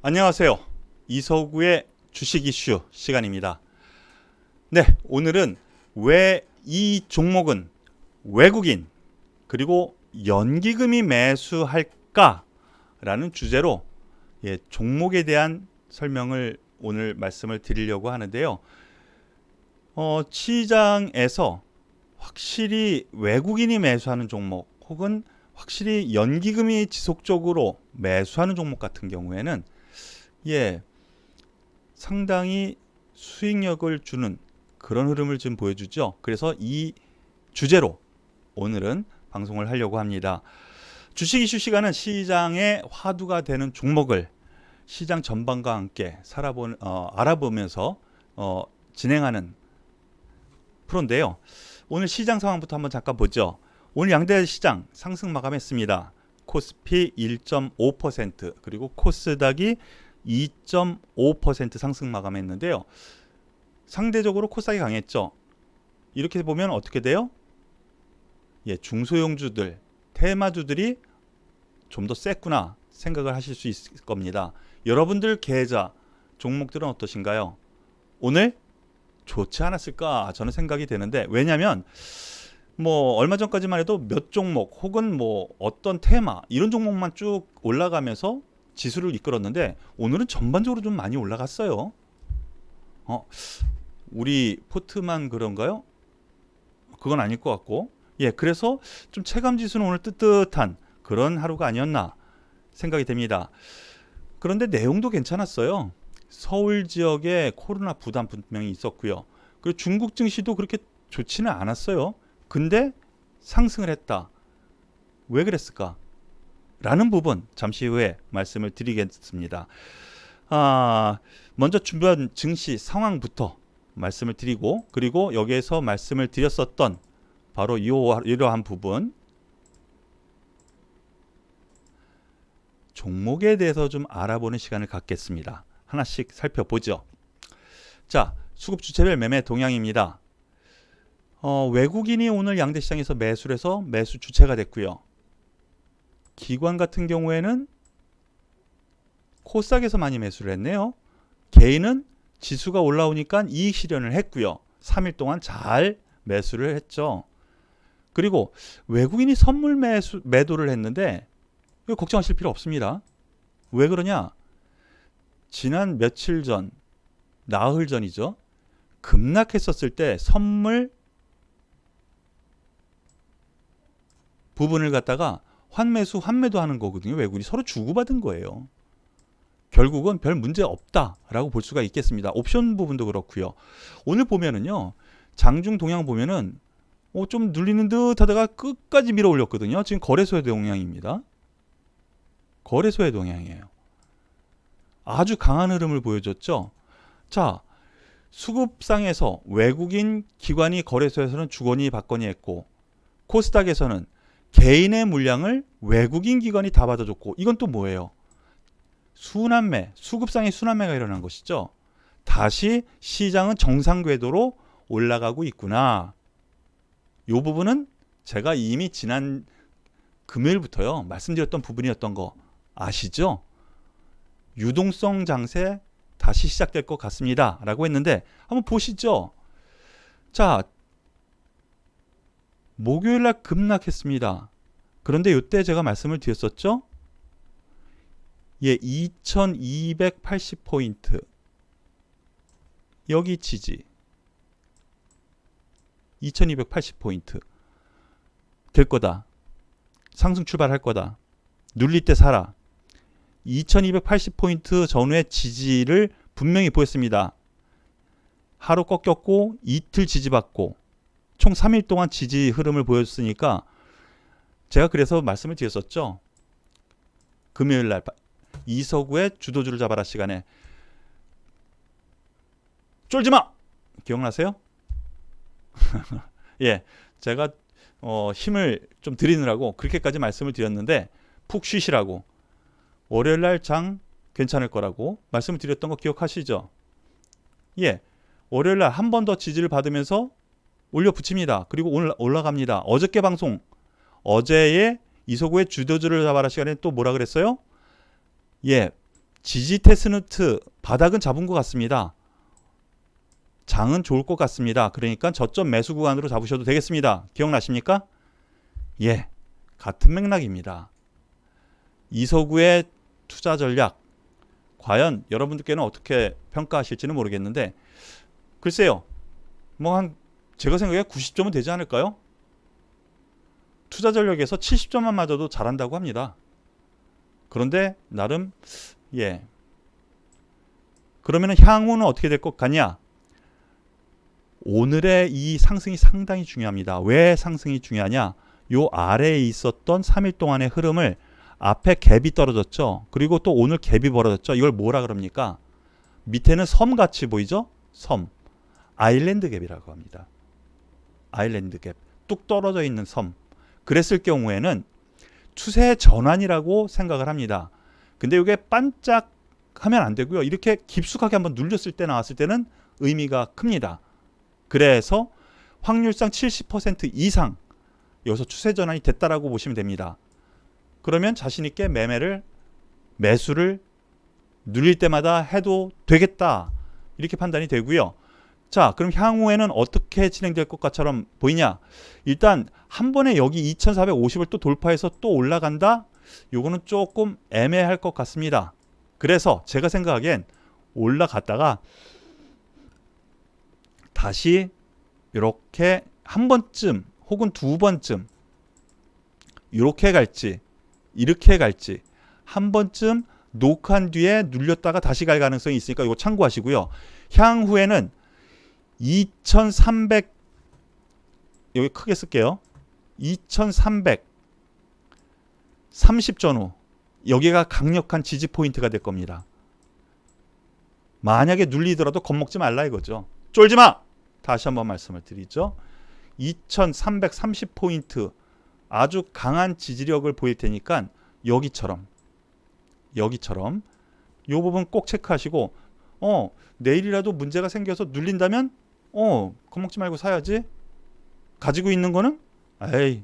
안녕하세요. 이서구의 주식 이슈 시간입니다. 네, 오늘은 왜 이 종목은 외국인 그리고 연기금이 매수할까? 라는 주제로 종목에 대한 설명을 오늘 말씀을 드리려고 하는데요. 시장에서 확실히 외국인이 매수하는 종목 혹은 확실히 연기금이 지속적으로 매수하는 종목 같은 경우에는 상당히 수익력을 주는 그런 흐름을 지금 보여주죠. 그래서 이 주제로 오늘은 방송을 하려고 합니다. 주식 이슈 시간은 시장의 화두가 되는 종목을 시장 전반과 함께 알아보면서 진행하는 프로인데요. 오늘 시장 상황부터 한번 잠깐 보죠. 오늘 양대 시장 상승 마감했습니다. 코스피 1.5% 그리고 코스닥이 2.5% 상승 마감했는데요. 상대적으로 코스닥이 강했죠. 이렇게 보면 어떻게 돼요? 중소형주들, 테마주들이 좀 더 셌구나 생각을 하실 수 있을 겁니다. 여러분들 계좌 종목들은 어떠신가요? 오늘 좋지 않았을까 저는 생각이 되는데, 왜냐하면 얼마 전까지만 해도 몇 종목 혹은 어떤 테마 이런 종목만 쭉 올라가면서 지수를 이끌었는데 오늘은 전반적으로 좀 많이 올라갔어요. 우리 포트만 그런가요? 그건 아닐 것 같고, 그래서 좀 체감 지수는 오늘 뜨뜻한 그런 하루가 아니었나 생각이 됩니다. 그런데 내용도 괜찮았어요. 서울 지역에 코로나 부담 분명히 있었고요. 그리고 중국 증시도 그렇게 좋지는 않았어요. 근데 상승을 했다. 왜 그랬을까? 라는 부분 잠시 후에 말씀을 드리겠습니다. 먼저 주변 증시 상황부터 말씀을 드리고, 그리고 여기에서 말씀을 드렸었던 바로 이러한 부분, 종목에 대해서 좀 알아보는 시간을 갖겠습니다. 하나씩 살펴보죠. 자, 수급 주체별 매매 동향입니다. 외국인이 오늘 양대 시장에서 매수를 해서 매수 주체가 됐고요. 기관 같은 경우에는 코스닥에서 많이 매수를 했네요. 개인은 지수가 올라오니까 이익 실현을 했고요. 3일 동안 잘 매수를 했죠. 그리고 외국인이 선물 매도를 했는데 이거 걱정하실 필요 없습니다. 왜 그러냐? 지난 며칠 전, 나흘 전이죠. 급락했었을 때 선물 부분을 갖다가 환매도 하는 거거든요. 외국인이 서로 주고받은 거예요. 결국은 별 문제 없다라고 볼 수가 있겠습니다. 옵션 부분도 그렇고요. 오늘 보면은요, 장중 동향 보면은 좀 눌리는 듯 하다가 끝까지 밀어 올렸거든요. 지금 거래소의 동향입니다. 거래소의 동향이에요. 아주 강한 흐름을 보여줬죠. 자, 수급상에서 외국인 기관이 거래소에서는 주거니 받거니 했고, 코스닥에서는 개인의 물량을 외국인 기관이 다 받아줬고, 이건 또 뭐예요? 순환매, 수급상의 순환매가 일어난 것이죠. 다시 시장은 정상 궤도로 올라가고 있구나. 이 부분은 제가 이미 지난 금요일부터요 말씀드렸던 부분이었던 거 아시죠? 유동성 장세 다시 시작될 것 같습니다 라고 했는데, 한번 보시죠. 자, 목요일날 급락했습니다. 그런데 이때 제가 말씀을 드렸었죠. 2280포인트 여기 지지 2280포인트 될 거다. 상승 출발할 거다. 눌릴 때 사라. 2280포인트 전후의 지지를 분명히 보였습니다. 하루 꺾였고 이틀 지지받고 총 3일 동안 지지 흐름을 보였으니까 제가 그래서 말씀을 드렸었죠. 금요일날 이서구의 주도주를 잡아라 시간에 쫄지마! 기억나세요? 제가 힘을 좀 드리느라고 그렇게까지 말씀을 드렸는데 푹 쉬시라고, 월요일날 장 괜찮을 거라고 말씀을 드렸던 거 기억하시죠? 월요일날 한 번 더 지지를 받으면서 올려붙입니다. 그리고 오늘 올라갑니다. 어저께 방송, 어제의 이서구의 주도주를 잡아라 시간에 또 뭐라 그랬어요? 지지 테스트 바닥은 잡은 것 같습니다. 장은 좋을 것 같습니다. 그러니까 저점 매수 구간으로 잡으셔도 되겠습니다. 기억나십니까? 예, 같은 맥락입니다. 이서구의 투자 전략 과연 여러분들께는 어떻게 평가하실지는 모르겠는데 글쎄요. 뭐 한 제가 생각에 90점은 되지 않을까요? 투자 전략에서 70점만 맞아도 잘한다고 합니다. 그런데 나름 예. 그러면 향후는 어떻게 될 것 같냐? 오늘의 이 상승이 상당히 중요합니다. 왜 상승이 중요하냐? 요 아래에 있었던 3일 동안의 흐름을 앞에 갭이 떨어졌죠. 그리고 또 오늘 갭이 벌어졌죠. 이걸 뭐라 그럽니까? 밑에는 섬같이 보이죠? 섬. 아일랜드 갭이라고 합니다. 아일랜드 갭. 뚝 떨어져 있는 섬. 그랬을 경우에는 추세 전환이라고 생각을 합니다. 근데 이게 반짝 하면 안 되고요. 이렇게 깊숙하게 한번 눌렸을 때 나왔을 때는 의미가 큽니다. 그래서 확률상 70% 이상 여기서 추세 전환이 됐다라고 보시면 됩니다. 그러면 자신 있게 매수를 눌릴 때마다 해도 되겠다. 이렇게 판단이 되고요. 자, 그럼 향후에는 어떻게 진행될 것처럼 보이냐? 일단 한 번에 여기 2450을 또 돌파해서 또 올라간다? 요거는 조금 애매할 것 같습니다. 그래서 제가 생각하기엔 올라갔다가 다시 이렇게 한 번쯤 혹은 두 번쯤 이렇게 갈지 이렇게 갈지 한 번쯤 녹한 뒤에 눌렸다가 다시 갈 가능성이 있으니까 이거 참고하시고요. 향후에는 2300 여기 크게 쓸게요. 2330 전후 여기가 강력한 지지 포인트가 될 겁니다. 만약에 눌리더라도 겁먹지 말라 이거죠. 쫄지 마! 다시 한번 말씀을 드리죠. 2330 포인트 아주 강한 지지력을 보일 테니까 여기처럼 이 부분 꼭 체크하시고 내일이라도 문제가 생겨서 눌린다면 겁먹지 말고 사야지. 가지고 있는 거는 에이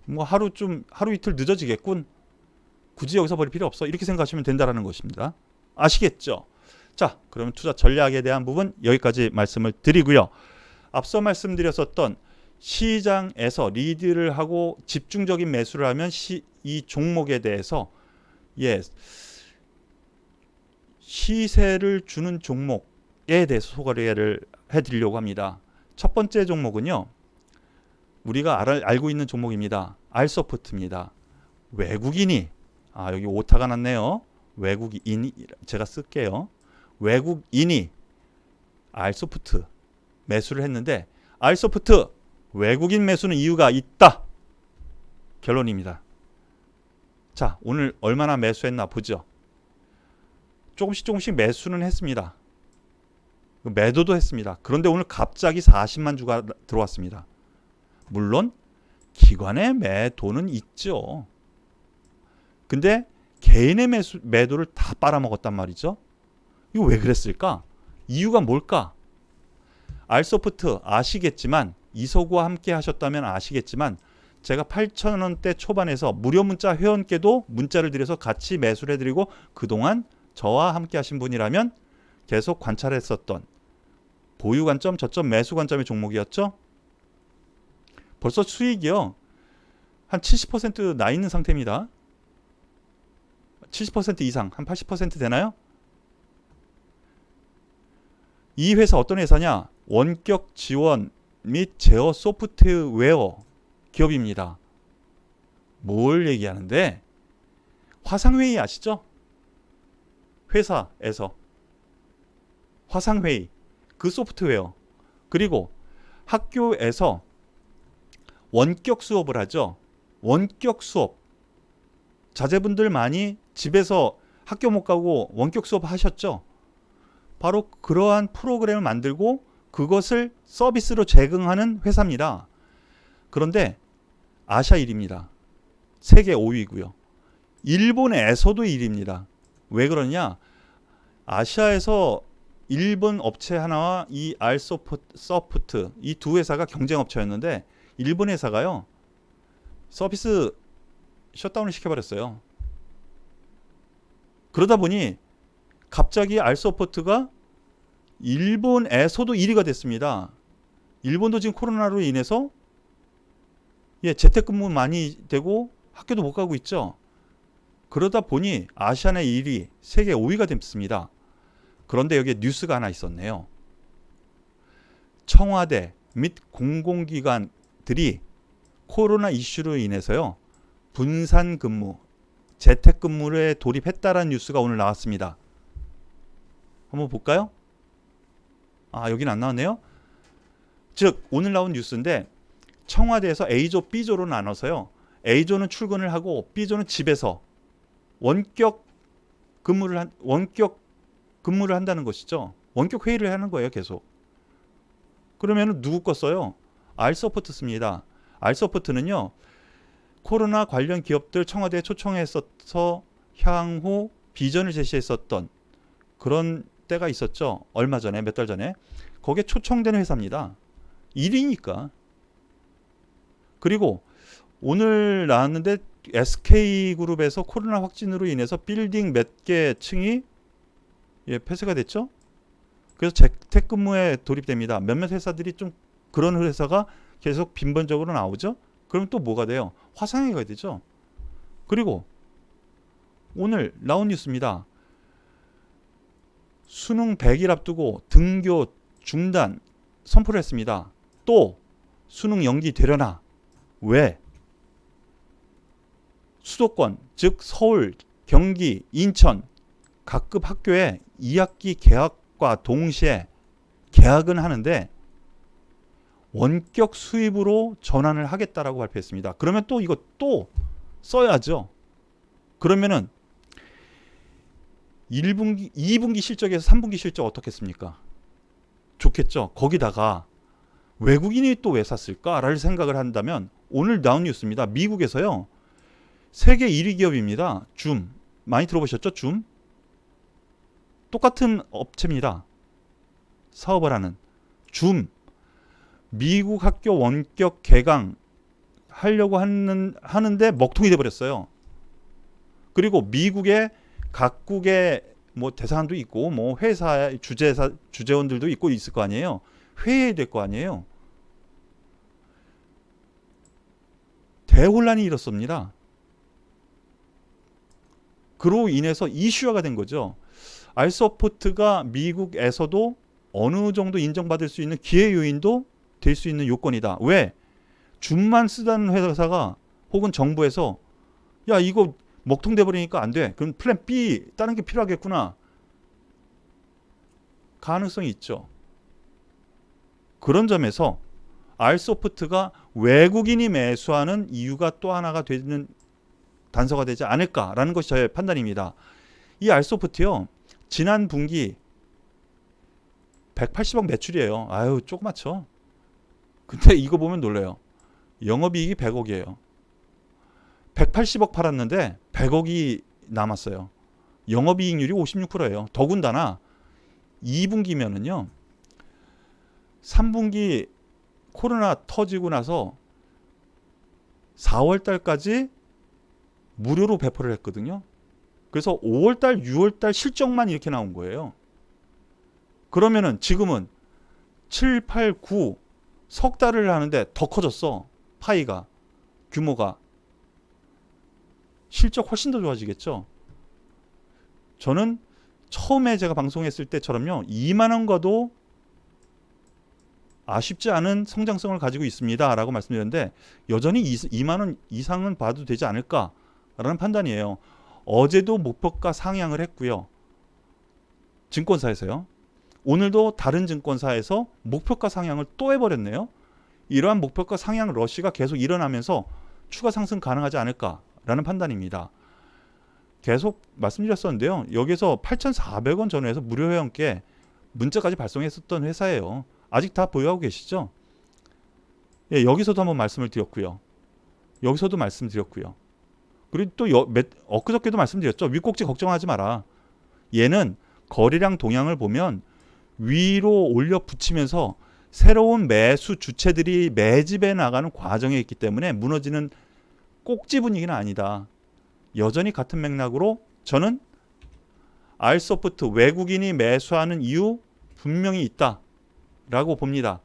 뭐 하루 이틀 늦어지겠군. 굳이 여기서 버릴 필요 없어. 이렇게 생각하시면 된다라는 것입니다. 아시겠죠? 자, 그러면 투자 전략에 대한 부분 여기까지 말씀을 드리고요. 앞서 말씀드렸었던 시장에서 리드를 하고 집중적인 매수를 하면 이 종목에 대해서 시세를 주는 종목에 대해서 소개를 해드리려고 합니다. 첫 번째 종목은요. 우리가 알고 있는 종목입니다. 알소프트입니다. 외국인이 여기 오타가 났네요. 외국인이 제가 쓸게요. 외국인이 알소프트 매수를 했는데 알소프트 외국인 매수는 이유가 있다. 결론입니다. 자, 오늘 얼마나 매수했나 보죠. 조금씩 매수는 했습니다. 매도도 했습니다. 그런데 오늘 갑자기 40만 주가 들어왔습니다. 물론 기관의 매도는 있죠. 근데 개인의 매도를 다 빨아먹었단 말이죠. 이거 왜 그랬을까? 이유가 뭘까? 알소프트 아시겠지만 이서구와 함께 하셨다면 아시겠지만 제가 8,000원대 초반에서 무료 문자 회원께도 문자를 드려서 같이 매수를 해드리고 그동안 저와 함께 하신 분이라면 계속 관찰했었던 보유 관점, 저점 매수 관점의 종목이었죠. 벌써 수익이요. 한 70% 나 있는 상태입니다. 70% 이상, 한 80% 되나요? 이 회사 어떤 회사냐? 원격 지원 및 제어 소프트웨어 기업입니다. 뭘 얘기하는데? 화상회의 아시죠? 회사에서 화상회의 그 소프트웨어 그리고 학교에서 원격 수업을 하죠. 원격 수업 자제분들 많이 집에서 학교 못 가고 원격 수업 하셨죠. 바로 그러한 프로그램을 만들고 그것을 서비스로 제공하는 회사입니다. 그런데 아시아 1위입니다. 세계 5위고요. 일본에서도 1위입니다. 왜 그러냐? 아시아에서 일본 업체 하나와 이 알소프트 이 두 회사가 경쟁 업체였는데 일본 회사가요. 서비스 셧다운을 시켜버렸어요. 그러다 보니 갑자기 알서포트가 일본에서도 1위가 됐습니다. 일본도 지금 코로나로 인해서 재택근무 많이 되고 학교도 못 가고 있죠. 그러다 보니 아시아의 1위, 세계 5위가 됐습니다. 그런데 여기에 뉴스가 하나 있었네요. 청와대 및 공공기관들이 코로나 이슈로 인해서요, 분산 근무, 재택근무에 돌입했다라는 뉴스가 오늘 나왔습니다. 한번 볼까요? 여기는 안 나왔네요. 즉 오늘 나온 뉴스인데 청와대에서 A조, B조로 나눠서요. A조는 출근을 하고 B조는 집에서 원격 근무를 한다는 것이죠. 원격 회의를 하는 거예요, 계속. 그러면 누구 거 써요? 알서포트 씁니다. 알서포트는요, 코로나 관련 기업들 청와대에 초청했어서 향후 비전을 제시했었던 그런 때가 있었죠. 얼마 전에, 몇 달 전에. 거기에 초청된 회사입니다. 1위니까. 그리고 오늘 나왔는데 SK그룹에서 코로나 확진으로 인해서 빌딩 몇 개 층이 폐쇄가 됐죠. 그래서 재택근무에 돌입됩니다. 몇몇 회사들이 좀 그런 회사가 계속 빈번적으로 나오죠. 그럼 또 뭐가 돼요? 화상회의가 되죠. 그리고 오늘 나온 뉴스입니다. 수능 100일 앞두고 등교 중단 선포를 했습니다. 또 수능 연기되려나? 왜? 수도권, 즉 서울, 경기, 인천 각급 학교에 2학기 개학과 동시에 개학은 하는데 원격 수입으로 전환을 하겠다라고 발표했습니다. 그러면 또 이거 또 써야죠. 그러면은 1분기, 2분기 실적에서 3분기 실적 어떻겠습니까? 좋겠죠. 거기다가 외국인이 또 왜 샀을까라는 생각을 한다면 오늘 나온 뉴스입니다. 미국에서요. 세계 1위 기업입니다. 줌. 많이 들어보셨죠? 줌. 똑같은 업체입니다. 사업을 하는 줌. 미국 학교 원격 개강 하려고 하는데 먹통이 돼버렸어요. 그리고 미국의 각국의 대사관도 있고 회사 주재원들도 있고 있을 거 아니에요. 회의해야 될 거 아니에요. 대혼란이 일었습니다. 그로 인해서 이슈화가 된 거죠. 알서포트가 미국에서도 어느 정도 인정받을 수 있는 기회 요인도 될 수 있는 요건이다. 왜? 줌만 쓰던 회사가 혹은 정부에서 야 이거 먹통돼 버리니까 안 돼. 그럼 플랜 B 다른 게 필요하겠구나. 가능성이 있죠. 그런 점에서 알소프트가 외국인이 매수하는 이유가 또 하나가 되는 단서가 되지 않을까라는 것이 저의 판단입니다. 이 알소프트요. 지난 분기 180억 매출이에요. 아유 조그맣죠. 근데 이거 보면 놀라요. 영업이익이 100억이에요. 180억 팔았는데 100억이 남았어요. 영업이익률이 56%예요. 더군다나 2분기면은요. 3분기 코로나 터지고 나서 4월달까지 무료로 배포를 했거든요. 그래서 5월달, 6월달 실적만 이렇게 나온 거예요. 그러면은 지금은 7, 8, 9 석 달을 하는데 더 커졌어. 파이가, 규모가. 실적 훨씬 더 좋아지겠죠. 저는 처음에 제가 방송했을 때처럼요. 2만 원과도 아쉽지 않은 성장성을 가지고 있습니다. 라고 말씀드렸는데 여전히 2만 원 이상은 봐도 되지 않을까라는 판단이에요. 어제도 목표가 상향을 했고요. 증권사에서요. 오늘도 다른 증권사에서 목표가 상향을 또 해버렸네요. 이러한 목표가 상향 러시가 계속 일어나면서 추가 상승 가능하지 않을까라는 판단입니다. 계속 말씀드렸었는데요. 여기서 8,400원 전후에서 무료 회원께 문자까지 발송했었던 회사예요. 아직 다 보유하고 계시죠? 예, 여기서도 한번 말씀을 드렸고요. 여기서도 말씀드렸고요. 그리고 또 엊그저께도 말씀드렸죠. 윗꼭지 걱정하지 마라. 얘는 거래량 동향을 보면 위로 올려 붙이면서 새로운 매수 주체들이 매집해 나가는 과정에 있기 때문에 무너지는 꼭지 분위기는 아니다. 여전히 같은 맥락으로 저는 알소프트 외국인이 매수하는 이유 분명히 있다라고 봅니다.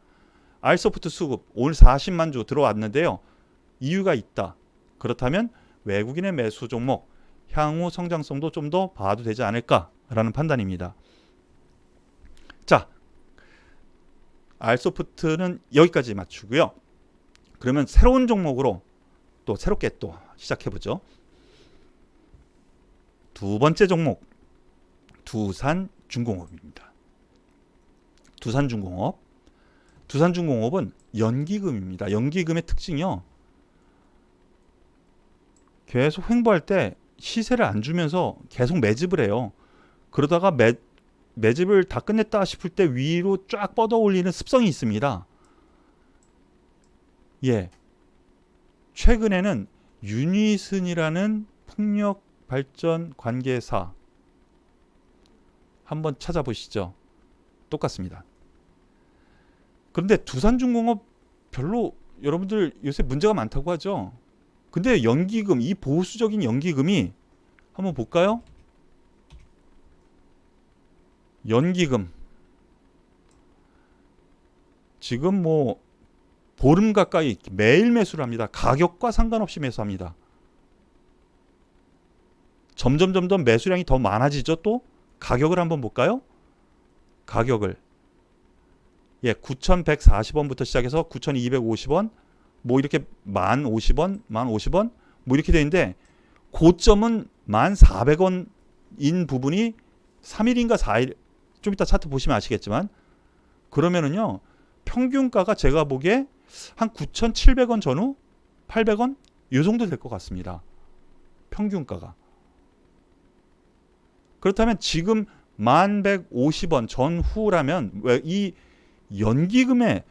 알소프트 수급 오늘 40만 주 들어왔는데요. 이유가 있다. 그렇다면 외국인의 매수 종목 향후 성장성도 좀 더 봐도 되지 않을까라는 판단입니다. 자, 알소프트는 여기까지 맞추고요. 그러면 새로운 종목으로 또 새롭게 또 시작해보죠. 두 번째 종목 두산중공업입니다. 두산중공업은 연기금입니다. 연기금의 특징이요. 계속 횡보할 때 시세를 안 주면서 계속 매집을 해요. 그러다가 매집을 다 끝냈다 싶을 때 위로 쫙 뻗어 올리는 습성이 있습니다. 예. 최근에는 유니슨이라는 풍력 발전 관계사 한번 찾아보시죠. 똑같습니다. 그런데 두산중공업 별로 여러분들 요새 문제가 많다고 하죠. 근데 연기금, 이 보수적인 연기금이 한번 볼까요? 연기금 지금 뭐 보름 가까이 매일 매수를 합니다. 가격과 상관없이 매수합니다. 점점 매수량이 더 많아지죠. 또 가격을 한번 볼까요? 가격을 9,140원부터 시작해서 9,250원 뭐 이렇게 1,050원, 1,050원 뭐 이렇게 되는데 고점은 1,400원인 부분이 3일인가 4일 좀 이따 차트 보시면 아시겠지만 그러면은요 평균가가 제가 보기에 한 9,700원 전후 800원 이 정도 될 것 같습니다. 평균가가. 그렇다면 지금 1,150원 전후라면 왜 이 연기금의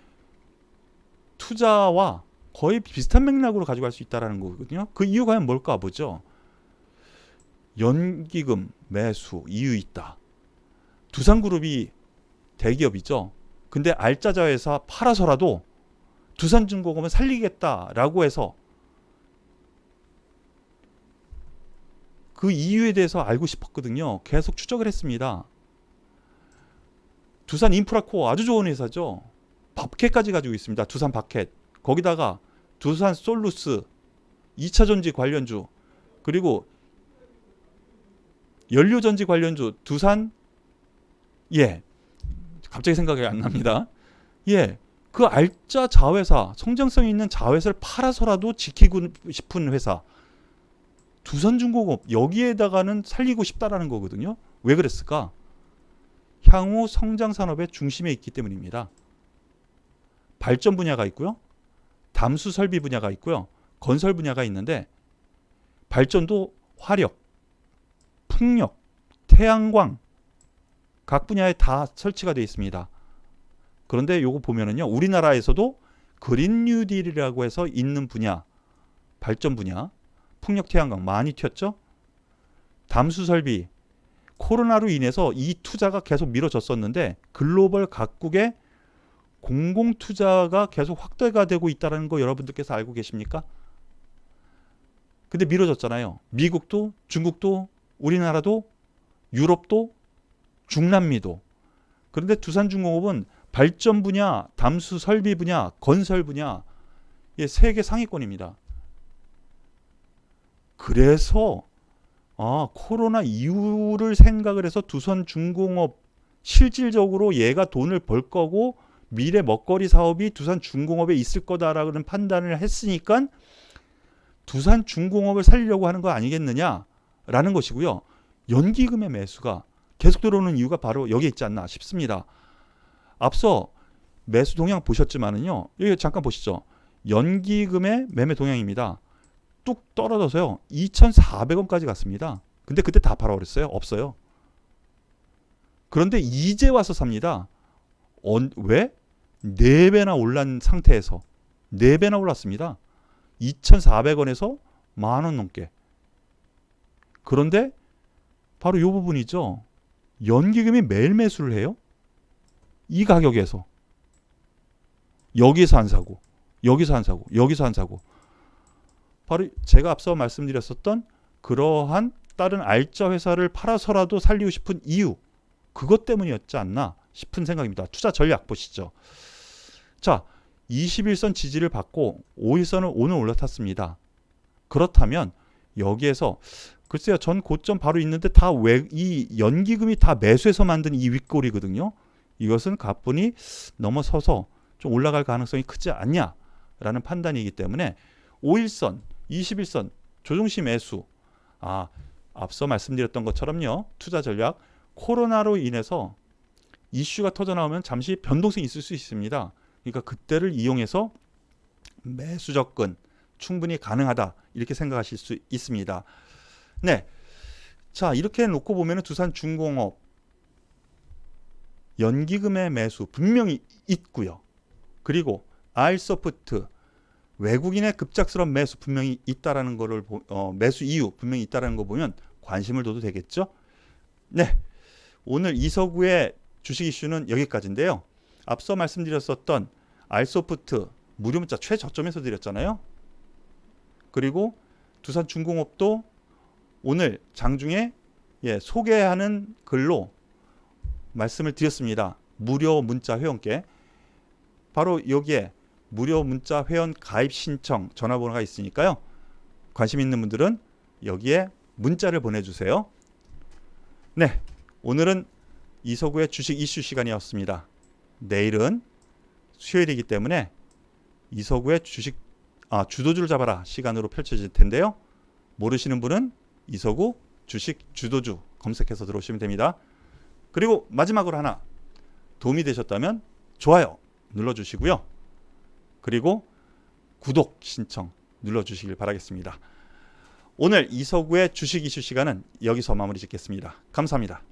투자와 거의 비슷한 맥락으로 가져갈 수 있다는 거거든요. 그 이유가 과연 뭘까 보죠. 연기금 매수 이유 있다. 두산그룹이 대기업이죠. 근데 알짜자 회사 팔아서라도 두산중공업은 살리겠다라고 해서 그 이유에 대해서 알고 싶었거든요. 계속 추적을 했습니다. 두산 인프라코어 아주 좋은 회사죠. 밥캣까지 가지고 있습니다. 두산 밥캣. 거기다가 두산 솔루스 2차전지 관련주 그리고 연료전지 관련주 두산 갑자기 생각이 안 납니다. 그 알짜 자회사 성장성 있는 자회사를 팔아서라도 지키고 싶은 회사 두산중공업 여기에다가는 살리고 싶다라는 거거든요. 왜 그랬을까? 향후 성장 산업의 중심에 있기 때문입니다. 발전 분야가 있고요. 담수 설비 분야가 있고요. 건설 분야가 있는데 발전도 화력, 풍력, 태양광 각 분야에 다 설치가 되어 있습니다. 그런데 요거 보면은요. 우리나라에서도 그린 뉴딜이라고 해서 있는 분야, 발전 분야, 풍력, 태양광 많이 튀었죠. 담수 설비 코로나로 인해서 이 투자가 계속 미뤄졌었는데 글로벌 각국의 공공 투자가 계속 확대가 되고 있다는 거 여러분들께서 알고 계십니까? 근데 미뤄졌잖아요. 미국도, 중국도, 우리나라도, 유럽도, 중남미도. 그런데 두산중공업은 발전 분야, 담수 설비 분야, 건설 분야 세계 상위권입니다. 그래서 코로나 이후를 생각을 해서 두산중공업 실질적으로 얘가 돈을 벌 거고 미래 먹거리 사업이 두산중공업에 있을 거다라는 판단을 했으니까 두산중공업을 살리려고 하는 거 아니겠느냐라는 것이고요. 연기금의 매수가 계속 들어오는 이유가 바로 여기에 있지 않나 싶습니다. 앞서 매수 동향 보셨지만은요. 여기 잠깐 보시죠. 연기금의 매매 동향입니다. 뚝 떨어져서요. 2,400원까지 갔습니다. 근데 그때 다 팔아버렸어요. 없어요. 그런데 이제 와서 삽니다. 왜? 4배나 올란 상태에서 4배나 올랐습니다. 2,400원에서 만원 넘게. 그런데 바로 이 부분이죠. 연기금이 매일 매수를 해요. 이 가격에서. 여기서 안 사고 여기서 안 사고 여기서 안 사고 바로 제가 앞서 말씀드렸었던 그러한 다른 알짜 회사를 팔아서라도 살리고 싶은 이유, 그것 때문이었지 않나 싶은 생각입니다. 투자 전략 보시죠. 자, 21선 지지를 받고 5일선을 오늘 올라탔습니다. 그렇다면 여기에서 글쎄요, 전 고점 바로 있는데 이 연기금이 다 매수해서 만든 이 윗골이거든요. 이것은 가뿐히 넘어서서 좀 올라갈 가능성이 크지 않냐라는 판단이기 때문에 5일선, 21선 조정시 매수. 앞서 말씀드렸던 것처럼요, 투자 전략, 코로나로 인해서 이슈가 터져 나오면 잠시 변동성이 있을 수 있습니다. 그러니까 그때를 이용해서 매수 접근 충분히 가능하다, 이렇게 생각하실 수 있습니다. 네, 자, 이렇게 놓고 보면 두산중공업 연기금의 매수 분명히 있고요. 그리고 R소프트 외국인의 급작스러운 매수 분명히 있다라는 거를 매수 이유 분명히 있다라는 거 보면 관심을 둬도 되겠죠. 네, 오늘 이서구의 주식 이슈는 여기까지인데요. 앞서 말씀드렸었던 R소프트 무료 문자 최저점에서 드렸잖아요. 그리고 두산중공업도 오늘 장중에 소개하는 글로 말씀을 드렸습니다. 무료 문자 회원께 바로 여기에 무료 문자 회원 가입 신청 전화번호가 있으니까요. 관심 있는 분들은 여기에 문자를 보내주세요. 네, 오늘은 이서구의 주식 이슈 시간이었습니다. 내일은 수요일이기 때문에 이서구의 주도주를 잡아라 시간으로 펼쳐질 텐데요. 모르시는 분은 이서구 주식 주도주 검색해서 들어오시면 됩니다. 그리고 마지막으로 하나 도움이 되셨다면 좋아요 눌러주시고요. 그리고 구독 신청 눌러주시길 바라겠습니다. 오늘 이서구의 주식 이슈 시간은 여기서 마무리 짓겠습니다. 감사합니다.